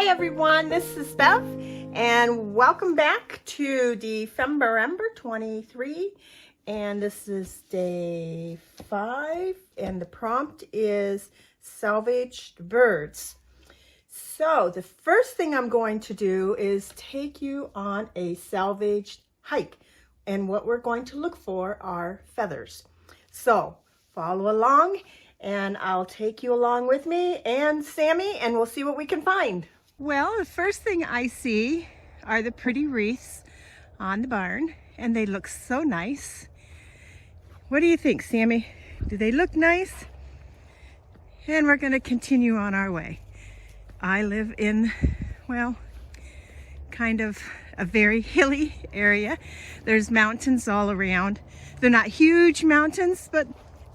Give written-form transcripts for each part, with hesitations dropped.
Hey everyone, this is Bev and welcome back to Dephemerember 23, and this is day 5 and the prompt is Salvaged Birds. So the first thing I'm going to do is take you on a salvaged hike, and what we're going to look for are feathers. So follow along and I'll take you along with me and Sammy, and we'll see what we can find. Well, the first thing I see are the pretty wreaths on the barn, and they look so nice. What do you think, Sammy? Do they look nice? And we're going to continue on our way. I live in, well, kind of a very hilly area. There's mountains all around. They're not huge mountains, but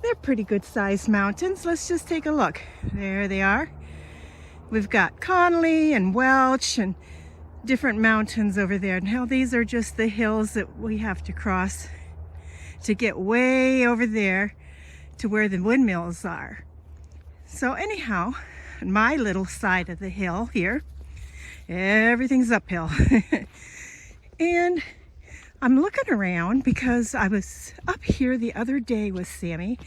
they're pretty good sized mountains. Let's just take a look. There they are. We've got Connolly and Welch and different mountains over there. Now these are just the hills that we have to cross to get way over there to where the windmills are. So anyhow, on my little side of the hill here, everything's uphill. And I'm looking around because I was up here the other day with Sammy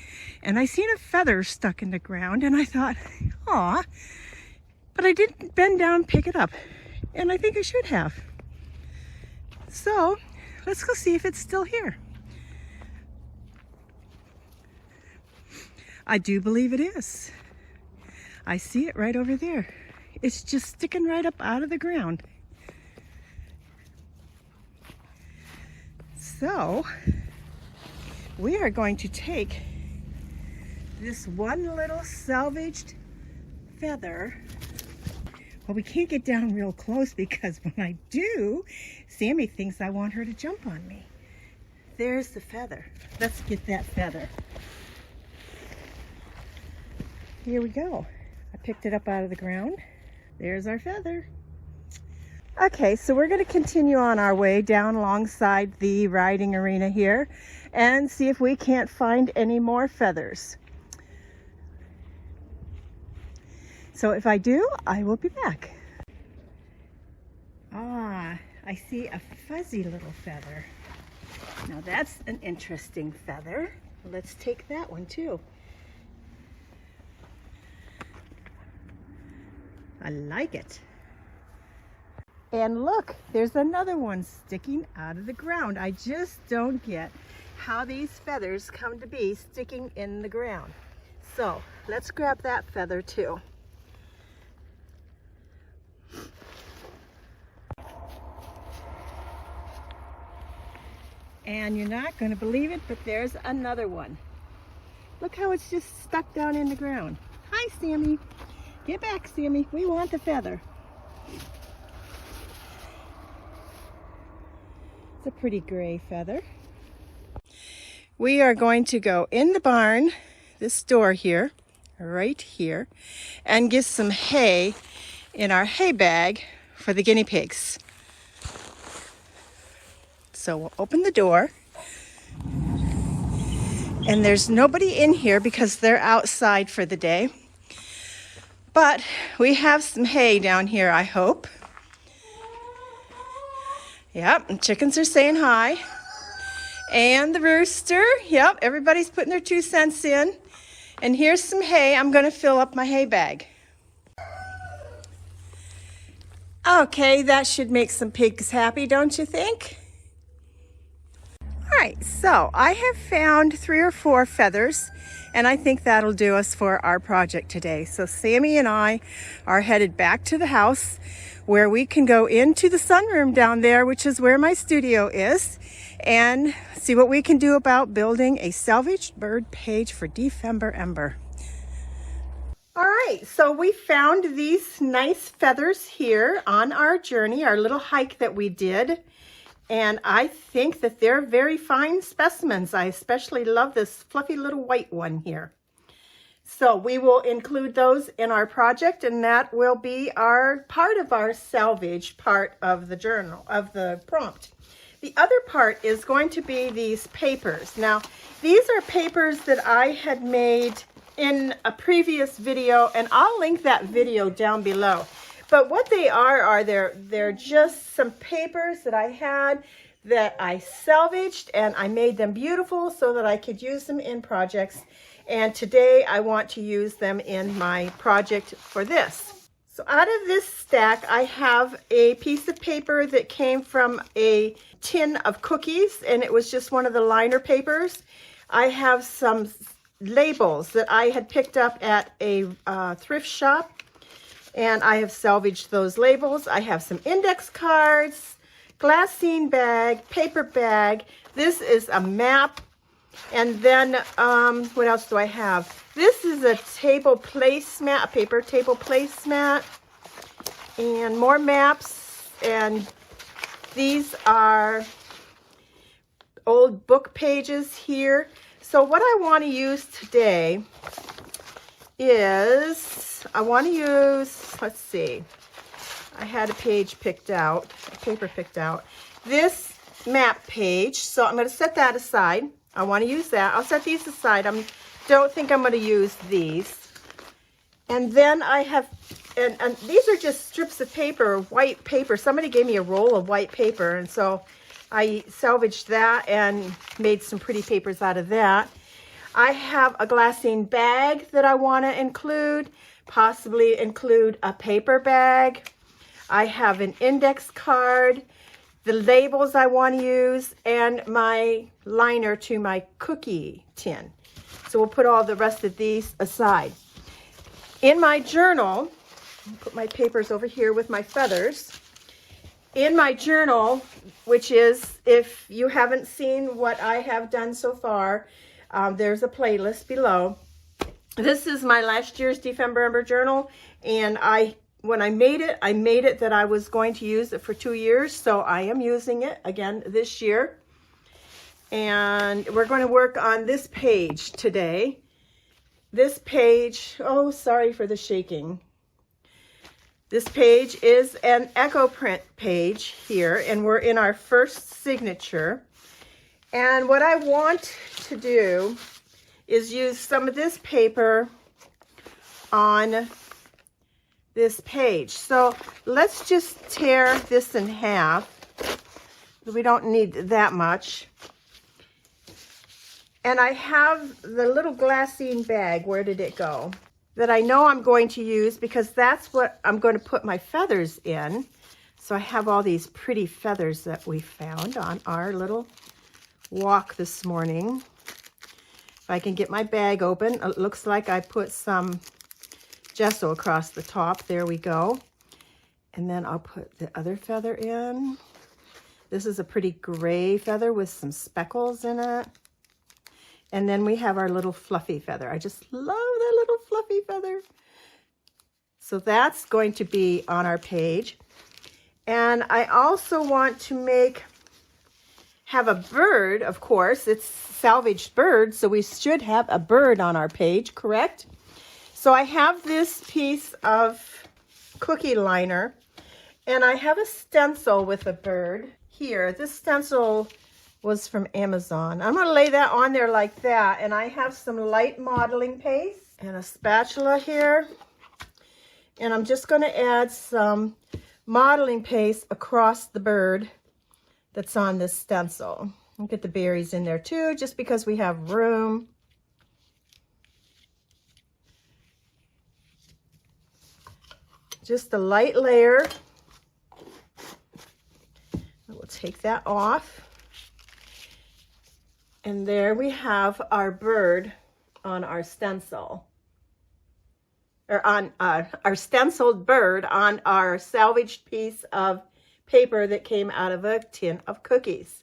and I seen a feather stuck in the ground, and I thought, aw, but I didn't bend down and pick it up, and I think I should have. So let's go see if it's still here. I do believe it is. I see it right over there. It's just sticking right up out of the ground. So we are going to take this one little salvaged feather. Well, we can't get down real close because when I do, Sammy thinks I want her to jump on me. There's the feather. Let's get that feather. Here we go. I picked it up out of the ground. There's our feather. Okay, so we're going to continue on our way down alongside the riding arena here and see if we can't find any more feathers. So if I do, I will be back. Ah, I see a fuzzy little feather. Now that's an interesting feather. Let's take that one too. I like it. And look, there's another one sticking out of the ground. I just don't get how these feathers come to be sticking in the ground. So let's grab that feather too. And you're not going to believe it, but there's another one. Look how it's just stuck down in the ground. Hi, Sammy. Get back, Sammy. We want the feather. It's a pretty gray feather. We are going to go in the barn, this door here, right here, and get some hay in our hay bag for the guinea pigs. So we'll open the door, and there's nobody in here because they're outside for the day. But we have some hay down here, I hope. Yep, and chickens are saying hi. And the rooster, yep, everybody's putting their 2 cents in. And here's some hay. I'm going to fill up my hay bag. Okay, that should make some pigs happy, don't you think? All right, so I have found 3 or 4 feathers, and I think that'll do us for our project today. So Sammy and I are headed back to the house where we can go into the sunroom down there, which is where my studio is, and see what we can do about building a salvaged bird page for Dephemerember. All right, so we found these nice feathers here on our journey, our little hike that we did. And I think that they're very fine specimens. I especially love this fluffy little white one here. So we will include those in our project, and that will be our part of our salvage part of the journal, of the prompt. The other part is going to be these papers. Now, these are papers that I had made in a previous video, and I'll link that video down below. But what they are they're just some papers that I had that I salvaged, and I made them beautiful so that I could use them in projects. And today I want to use them in my project for this. So out of this stack, I have a piece of paper that came from a tin of cookies, and it was just one of the liner papers. I have some labels that I had picked up at a thrift shop, and I have salvaged those labels. I have some index cards, glassine bag, paper bag. This is a map. And then what else do I have? This is a table placemat, a paper table placemat, and more maps. And these are old book pages here. So what I want to use today is, I want to use, let's see, I had a page picked out, a paper picked out, this map page. So I'm going to set that aside. I want to use that. I'll set these aside. I don't think I'm going to use these. And then I have, and these are just strips of paper, white paper. Somebody gave me a roll of white paper, and so I salvaged that and made some pretty papers out of that. I have a glassine bag that I want to include, possibly include a paper bag. I have an index card, the labels I want to use, and my liner to my cookie tin. So we'll put all the rest of these aside. In my journal, I'll put my papers over here with my feathers. In my journal, which is, if you haven't seen what I have done so far, there's a playlist below. This is my last year's Dephemerember journal, and when I made it that I was going to use it for 2 years, so I am using it again this year. And we're going to work on this page today. This page, oh, sorry for the shaking. This page is an echo print page here, and we're in our first signature. And what I want to do is use some of this paper on this page. So let's just tear this in half. We don't need that much. And I have the little glassine bag. Where did it go? That I know I'm going to use, because that's what I'm going to put my feathers in. So I have all these pretty feathers that we found on our little walk this morning. If I can get my bag open, it looks like I put some gesso across the top. There we go. And then I'll put the other feather in. This is a pretty gray feather with some speckles in it. And then we have our little fluffy feather. I just love that little fluffy feather. So that's going to be on our page. And I also want to have a bird, of course. It's Salvaged Bird, so we should have a bird on our page, correct? So I have this piece of cookie liner, and I have a stencil with a bird here. This stencil was from Amazon. I'm going to lay that on there like that, and I have some light modeling paste and a spatula here, and I'm just going to add some modeling paste across the bird that's on this stencil. I'll get the berries in there too, just because we have room. Just a light layer. We'll take that off. And there we have our bird on our stencil. Or on our stenciled bird on our salvaged piece of paper that came out of a tin of cookies.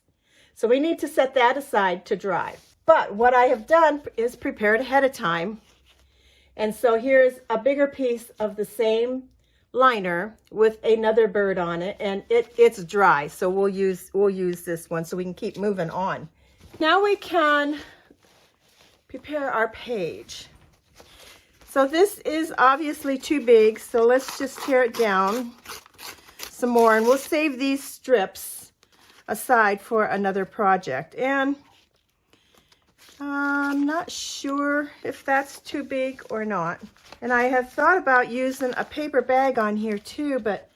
So we need to set that aside to dry. But what I have done is prepared ahead of time. And so here's a bigger piece of the same liner with another bird on it, and it's dry, so we'll use this one so we can keep moving on. Now we can prepare our page. So this is obviously too big, so let's just tear it down some more, and we'll save these strips aside for another project. And I'm not sure if that's too big or not. And I have thought about using a paper bag on here too, but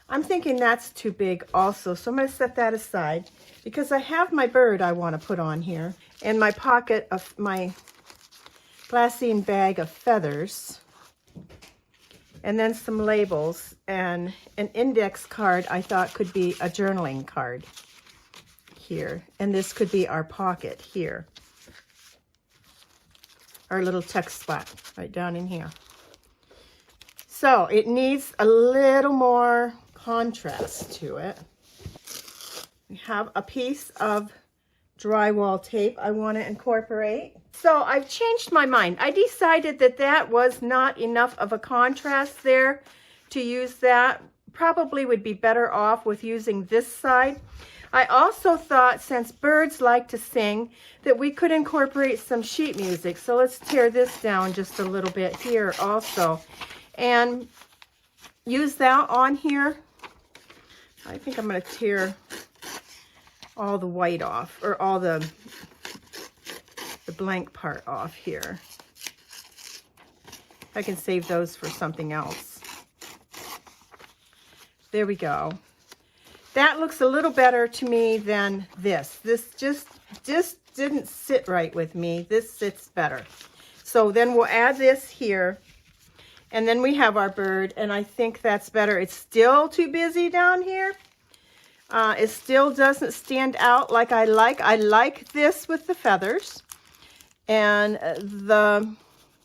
I'm thinking that's too big also. So I'm going to set that aside because I have my bird I want to put on here and my pocket of my glassine bag of feathers. And then some labels and an index card I thought could be a journaling card here. And this could be our pocket here. Our little text spot right down in here. So it needs a little more contrast to it. We have a piece of drywall tape I want to incorporate. So I've changed my mind. I decided that that was not enough of a contrast there to use that. Probably would be better off with using this side. I also thought, since birds like to sing, that we could incorporate some sheet music. So let's tear this down just a little bit here also and use that on here. I think I'm going to tear all the white off, or all the blank part off here. I can save those for something else. There we go. That looks a little better to me than this. This just didn't sit right with me. This sits better. So then we'll add this here. And then we have our bird, and I think that's better. It's still too busy down here. It still doesn't stand out like I like. I like this with the feathers and the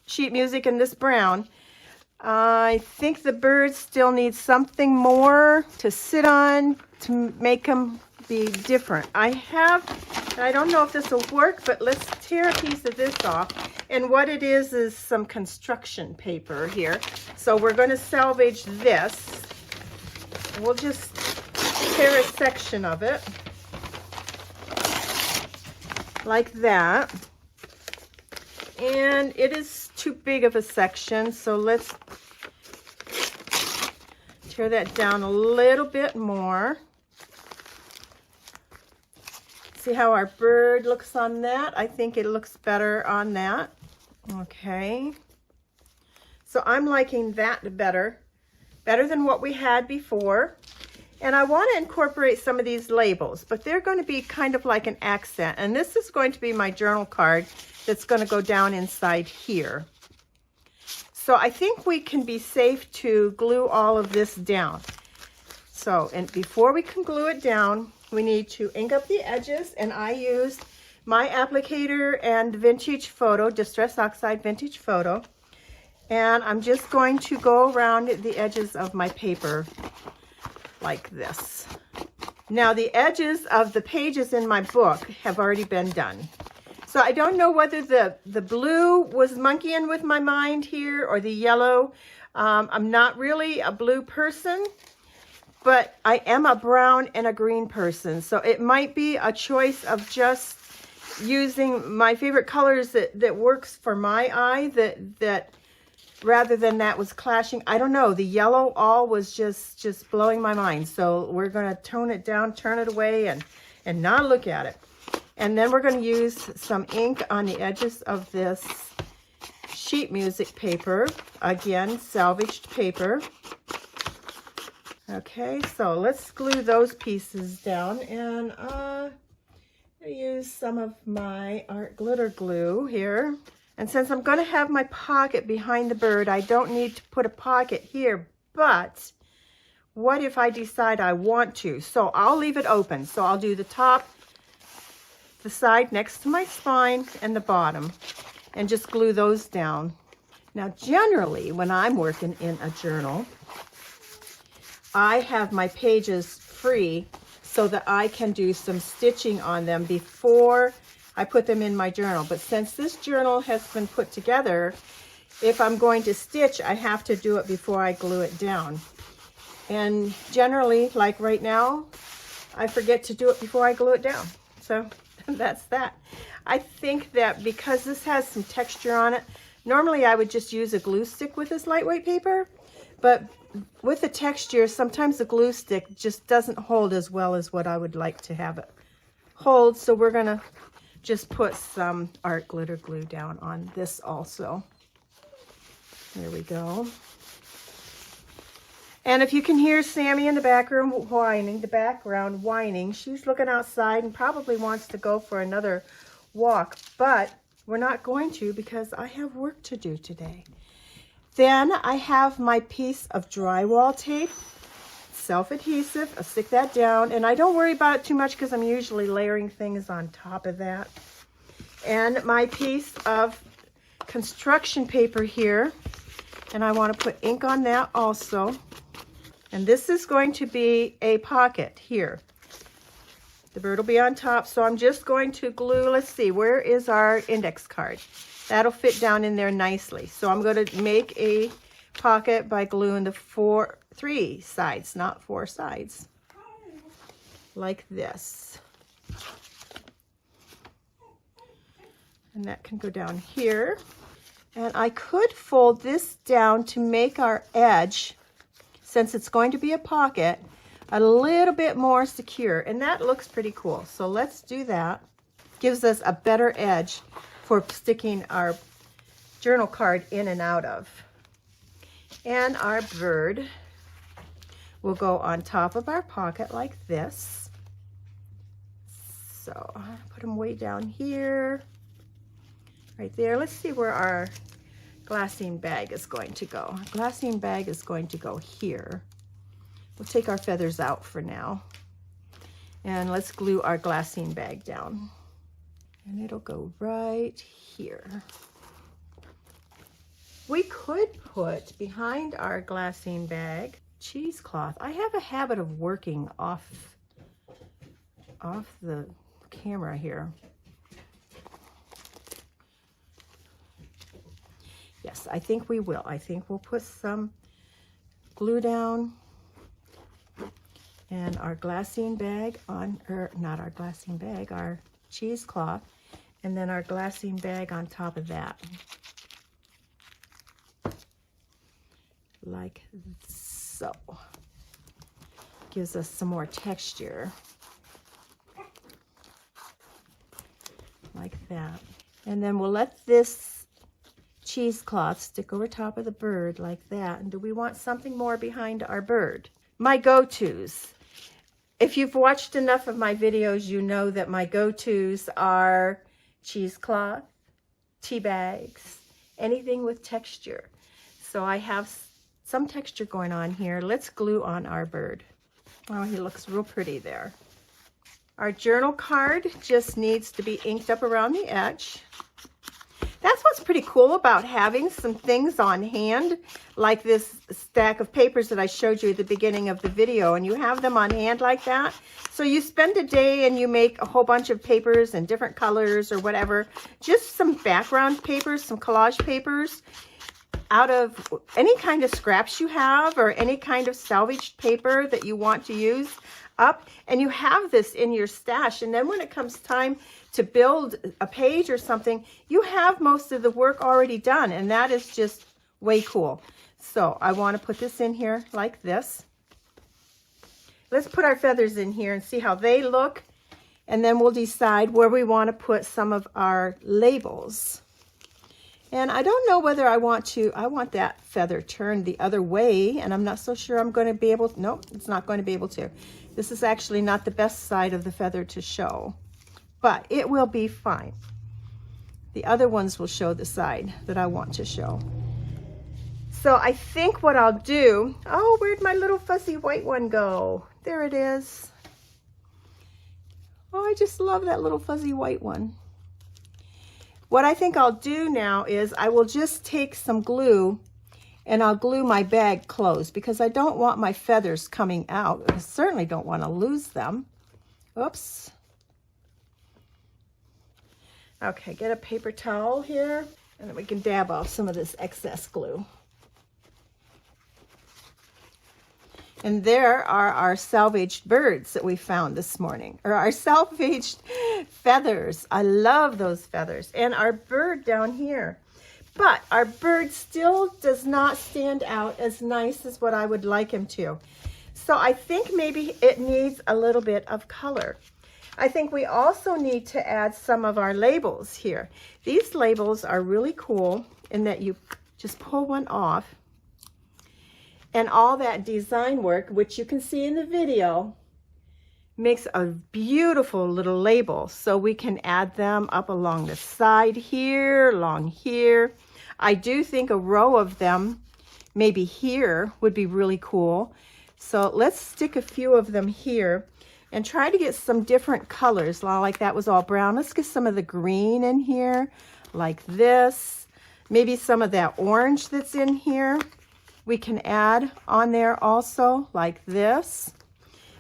sheet music in this brown. I think the bird still needs something more to sit on to make them be different. I don't know if this will work, but let's tear a piece of this off. And what it is some construction paper here. So we're going to salvage this. We'll just tear a section of it like that. And it is too big of a section, so let's tear that down a little bit more. See how our bird looks on that? I think it looks better on that. Okay. So I'm liking that better than what we had before. And I want to incorporate some of these labels, but they're going to be kind of like an accent. And this is going to be my journal card that's going to go down inside here. So I think we can be safe to glue all of this down. So, and before we can glue it down, we need to ink up the edges, and I used my applicator and Vintage Photo, Distress Oxide Vintage Photo. And I'm just going to go around the edges of my paper like this. Now the edges of the pages in my book have already been done. So I don't know whether the blue was monkeying with my mind here or the yellow. I'm not really a blue person, but I am a brown and a green person. So it might be a choice of just using my favorite colors that works for my eye, that rather than that was clashing. I don't know. The yellow all was just blowing my mind. So we're going to tone it down, turn it away, and not look at it. And then we're going to use some ink on the edges of this sheet music paper. Again, salvaged paper. Okay, so let's glue those pieces down. And I use some of my art glitter glue here. And since I'm going to have my pocket behind the bird, I don't need to put a pocket here. But what if I decide I want to? So I'll leave it open. So I'll do the top, the side next to my spine, and the bottom, and just glue those down. Now, generally, when I'm working in a journal, I have my pages free so that I can do some stitching on them before I put them in my journal. But since this journal has been put together, if I'm going to stitch, I have to do it before I glue it down. And generally, like right now, I forget to do it before I glue it down. So that's that. I think that because this has some texture on it, normally I would just use a glue stick with this lightweight paper, but with the texture, sometimes the glue stick just doesn't hold as well as what I would like to have it hold. So we're gonna just put some art glitter glue down on this also. There we go. And if you can hear Sammy in the background whining, she's looking outside and probably wants to go for another walk, but we're not going to because I have work to do today. Then I have my piece of drywall tape, self-adhesive. I'll stick that down, and I don't worry about it too much because I'm usually layering things on top of that. And my piece of construction paper here, and I want to put ink on that also. And this is going to be a pocket here. The bird will be on top, so I'm just going to glue, let's see, where is our index card? That'll fit down in there nicely. So I'm going to make a pocket by gluing the 3 sides, not 4 sides, like this. And that can go down here. And I could fold this down to make our edge, since it's going to be a pocket, a little bit more secure, and that looks pretty cool. So let's do that. Gives us a better edge for sticking our journal card in and out of. And our bird will go on top of our pocket like this. So I'll put him way down here, right there. Let's see where our glassine bag is going to go. Our glassine bag is going to go here. We'll take our feathers out for now. And let's glue our glassine bag down. And it'll go right here. We could put behind our glassine bag cheesecloth. I have a habit of working off the camera here. Yes, I think we will. I think we'll put some glue down and our glassine bag on, or not our glassine bag, our cheesecloth, and then our glassine bag on top of that. Like so. Gives us some more texture. Like that. And then we'll let this cheesecloth stick over top of the bird like that. And do we want something more behind our bird? My go-tos. If you've watched enough of my videos, you know that my go-tos are cheesecloth, tea bags, anything with texture. So I have some texture going on here. Let's glue on our bird. Oh, he looks real pretty there. Our journal card just needs to be inked up around the edge. That's what's pretty cool about having some things on hand, like this stack of papers that I showed you at the beginning of the video, and you have them on hand like that. So you spend a day and you make a whole bunch of papers in different colors or whatever, just some background papers, some collage papers, out of any kind of scraps you have or any kind of salvaged paper that you want to use up, and you have this in your stash. And then when it comes time to build a page or something, you have most of the work already done, and that is just way cool. So I want to put this in here like this. Let's put our feathers in here and see how they look, and then we'll decide where we want to put some of our labels. And I don't know whether I want that feather turned the other way, and I'm not so sure I'm going to be able to. Nope, it's not going to be able to. This is actually not the best side of the feather to show, but it will be fine. The other ones will show the side that I want to show. So I think what I'll do, oh, where'd my little fuzzy white one go? There it is. Oh, I just love that little fuzzy white one. What I think I'll do now is I will just take some glue and I'll glue my bag closed because I don't want my feathers coming out. I certainly don't want to lose them. Oops. Okay, get a paper towel here, and then we can dab off some of this excess glue. And there are our salvaged birds that we found this morning, or our salvaged feathers. I love those feathers. And our bird down here. But our bird still does not stand out as nice as what I would like him to. So I think maybe it needs a little bit of color. I think we also need to add some of our labels here. These labels are really cool in that you just pull one off. And all that design work, which you can see in the video, makes a beautiful little label. So we can add them up along the side here, along here. I do think a row of them, maybe here, would be really cool. So let's stick a few of them here and try to get some different colors. Like that was all brown. Let's get some of the green in here, like this. Maybe some of that orange that's in here we can add on there also, like this.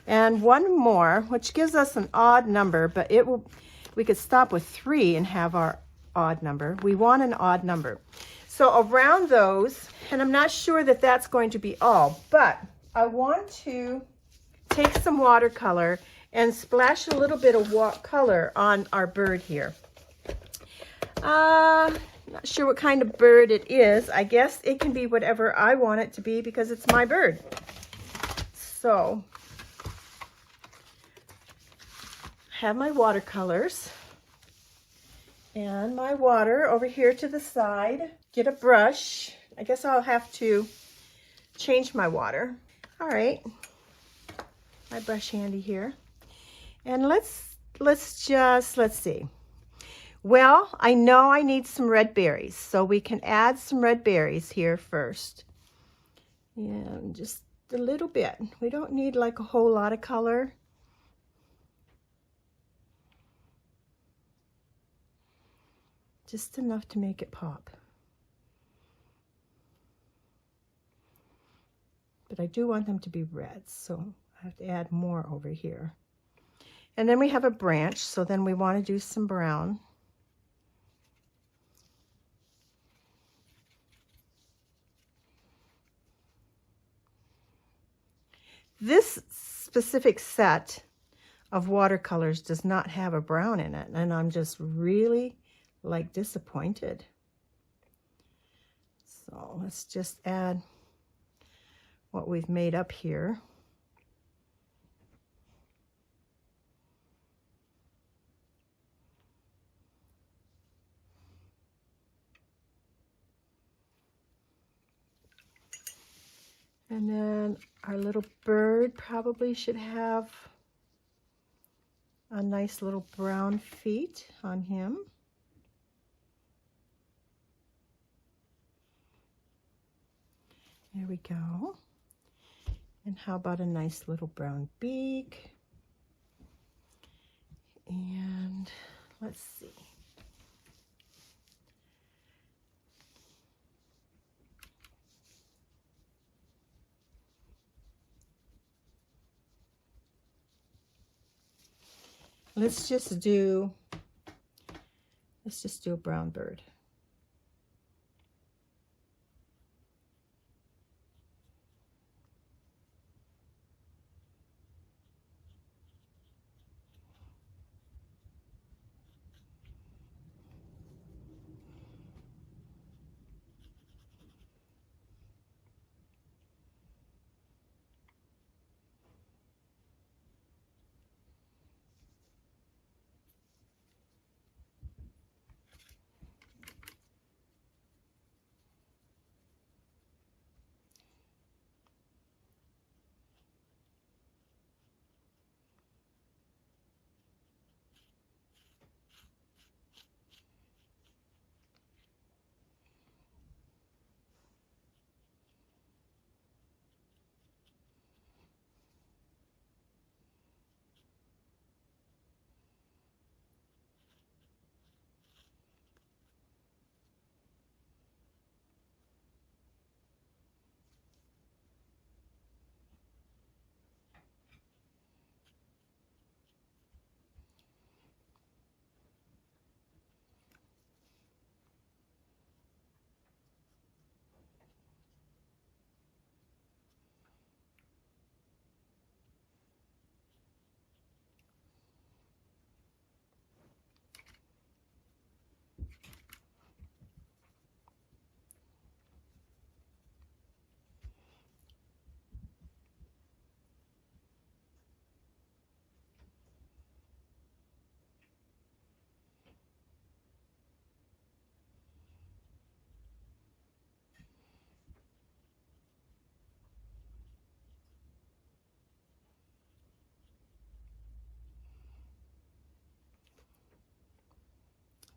And one more, which gives us an odd number, but we could stop with 3 and have our odd number. We want an odd number. So around those, and I'm not sure that that's going to be all, but I want to take some watercolor and splash a little bit of color on our bird here. Not sure what kind of bird it is. I guess it can be whatever I want it to be because it's my bird. So, I have my watercolors and my water over here to the side. Get a brush. I guess I'll have to change my water. All right, my brush handy here. And let's see. Well, I know I need some red berries, so we can add some red berries here first. And just a little bit. We don't need like a whole lot of color. Just enough to make it pop. But I do want them to be red, so I have to add more over here. And then we have a branch, so then we want to do some brown. This specific set of watercolors does not have a brown in it, and I'm just really like disappointed. So let's just add what we've made up here. And then our little bird probably should have a nice little brown feet on him. There we go. And how about a nice little brown beak? And let's see. Let's just do a brown bird.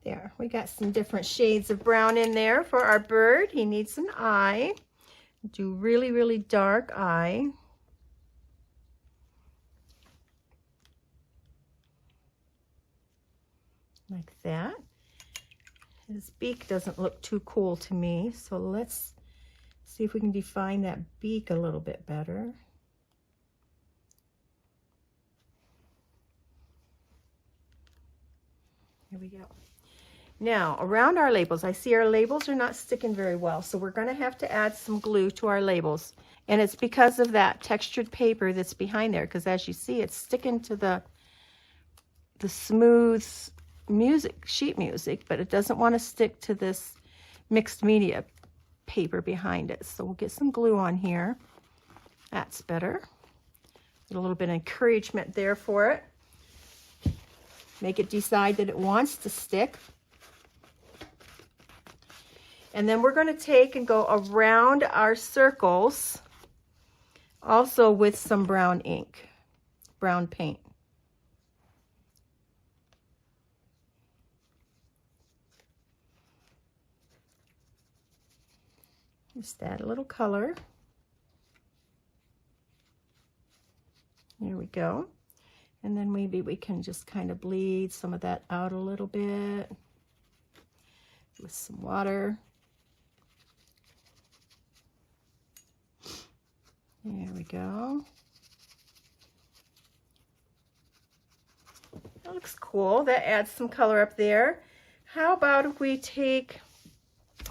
There, we got some different shades of brown in there for our bird. He needs an eye. Do really, really dark eye. Like that. His beak doesn't look too cool to me, so let's see if we can define that beak a little bit better. Here we go. Now, around our labels, I see our labels are not sticking very well, so we're going to have to add some glue to our labels. And it's because of that textured paper that's behind there, because as you see, it's sticking to the smooth sheet music, but it doesn't want to stick to this mixed media paper behind it. So we'll get some glue on here. That's better. Get a little bit of encouragement there for it. Make it decide that it wants to stick. And then we're going to take and go around our circles also with some brown ink, brown paint. Just add a little color. There we go. And then maybe we can just kind of bleed some of that out a little bit with some water. There we go. That looks cool. That adds some color up there. How about if we take,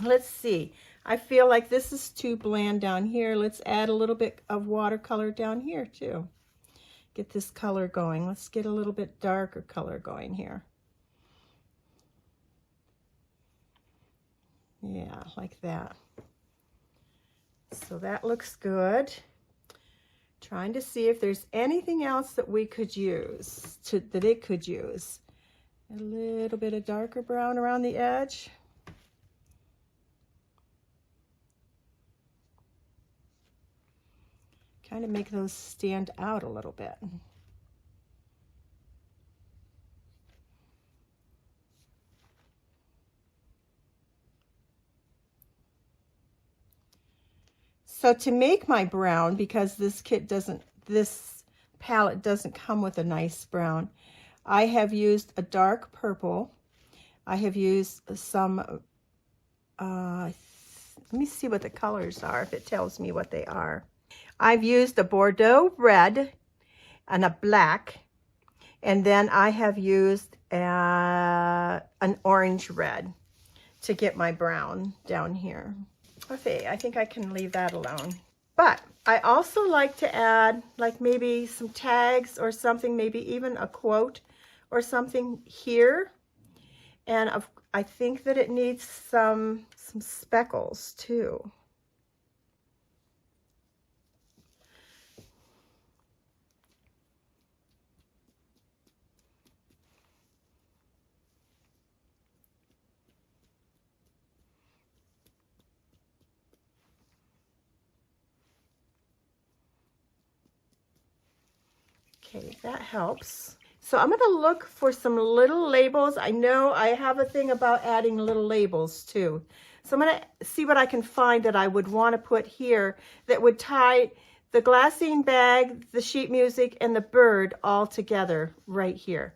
let's see, I feel like this is too bland down here. Let's add a little bit of watercolor down here too. Get this color going. Let's get a little bit darker color going here. Yeah, like that. So that looks good. Trying to see if there's anything else that we could use, that it could use. A little bit of darker brown around the edge. Kind of make those stand out a little bit. So to make my brown, because this palette doesn't come with a nice brown, I have used a dark purple. I have used some, let me see what the colors are, if it tells me what they are. I've used a Bordeaux red and a black, and then I have used an orange red to get my brown down here. Okay, I think I can leave that alone. But I also like to add like maybe some tags or something, maybe even a quote or something here. And I think that it needs some speckles too. Okay, that helps. So I'm going to look for some little labels. I know I have a thing about adding little labels too. So I'm going to see what I can find that I would want to put here that would tie the glassine bag, the sheet music, and the bird all together right here.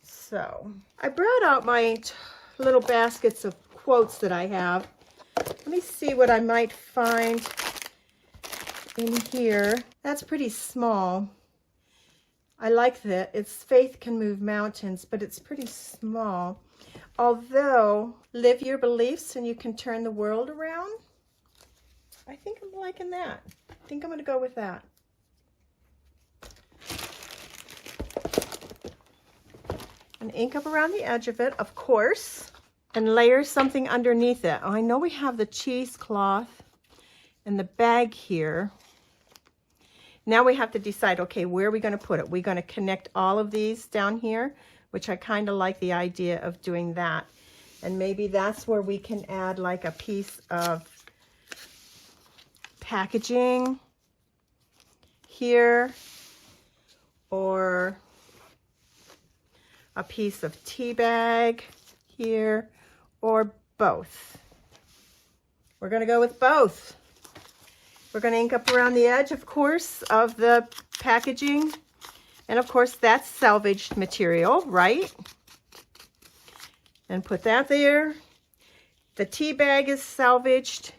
So I brought out my little baskets of quotes that I have. Let me see what I might find in here. That's pretty small. I like that. It's Faith Can Move Mountains, but it's pretty small. Although, live your beliefs and you can turn the world around. I think I'm liking that. I think I'm going to go with that. And ink up around the edge of it, of course. And layer something underneath it. Oh, I know we have the cheesecloth and the bag here. Now we have to decide, okay, where are we going to put it? We're going to connect all of these down here, which I kind of like the idea of doing that. And maybe that's where we can add like a piece of packaging here, or a piece of tea bag here, or both. We're going to go with both. We're going to ink up around the edge, of course, of the packaging. And of course, that's salvaged material, right? And put that there. The tea bag is salvaged.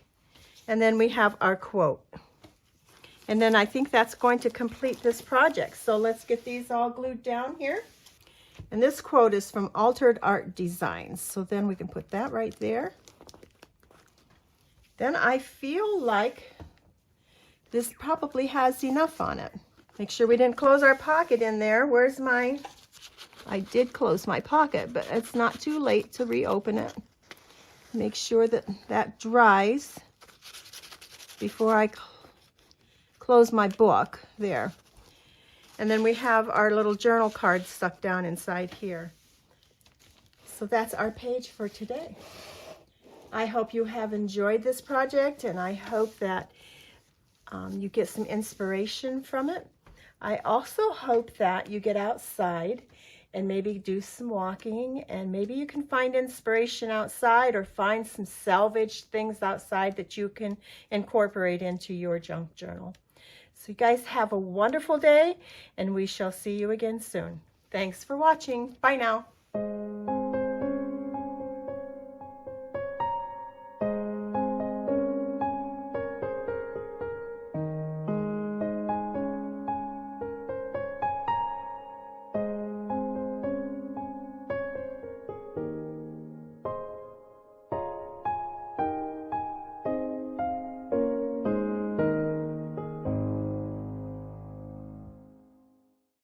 And then we have our quote. And then I think that's going to complete this project. So let's get these all glued down here. And this quote is from Altered Art Designs. So then we can put that right there. Then I feel like this probably has enough on it. Make sure we didn't close our pocket in there. Where's my... I did close my pocket, but it's not too late to reopen it. Make sure that that dries before I close my book there. And then we have our little journal card stuck down inside here. So that's our page for today. I hope you have enjoyed this project, and I hope that you get some inspiration from it. I also hope that you get outside and maybe do some walking, and maybe you can find inspiration outside or find some salvaged things outside that you can incorporate into your junk journal. So you guys have a wonderful day, and we shall see you again soon. Thanks for watching. Bye now.